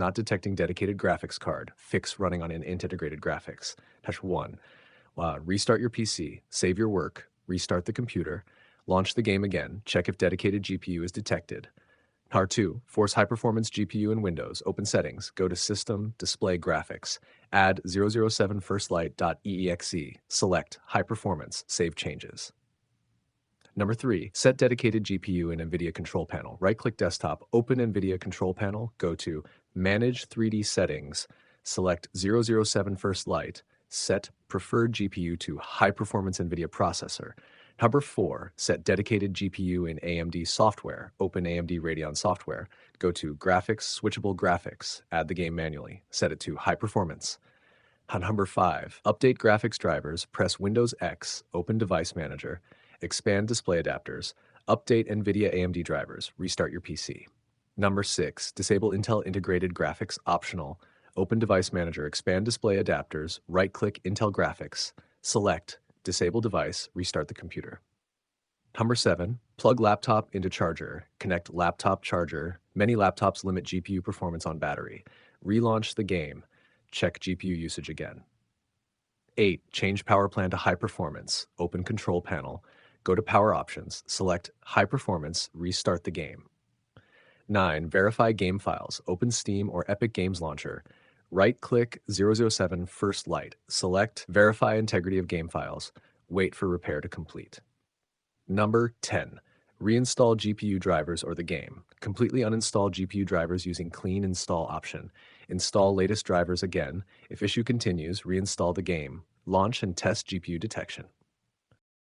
Not detecting dedicated graphics card. Fix running on an integrated graphics. Touch 1. Restart your PC. Save your work. Restart the computer. Launch the game again. Check if dedicated GPU is detected. Part 2. Force high-performance GPU in Windows. Open Settings. Go to System, Display Graphics. Add 007 firstlight.eexe. Select High Performance. Save changes. Number 3. Set dedicated GPU in NVIDIA Control Panel. Right-click Desktop. Open NVIDIA Control Panel. Go to Manage 3D Settings. Select 007 Firstlight. Set Preferred GPU to High Performance NVIDIA Processor. Number 4, set dedicated GPU in AMD software. Open AMD Radeon software. Go to Graphics, Switchable Graphics. Add the game manually. Set it to High Performance. Number 5, update graphics drivers. Press Windows X, open Device Manager, expand display adapters, update NVIDIA AMD drivers, restart your PC. Number 6, disable Intel Integrated Graphics optional. Open Device Manager, expand display adapters, right-click Intel Graphics, select Disable device, restart the computer. Number 7, plug laptop into charger. Connect laptop charger. Many laptops limit GPU performance on battery. Relaunch the game. Check GPU usage again. 8, change power plan to high performance. Open control panel. Go to power options. Select high performance, restart the game. 9, verify game files. Open Steam or Epic Games Launcher. Right-click 007 First Light. Select Verify Integrity of Game Files. Wait for repair to complete. Number 10. Reinstall GPU drivers or the game. Completely uninstall GPU drivers using Clean Install option. Install latest drivers again. If issue continues, reinstall the game. Launch and test GPU detection.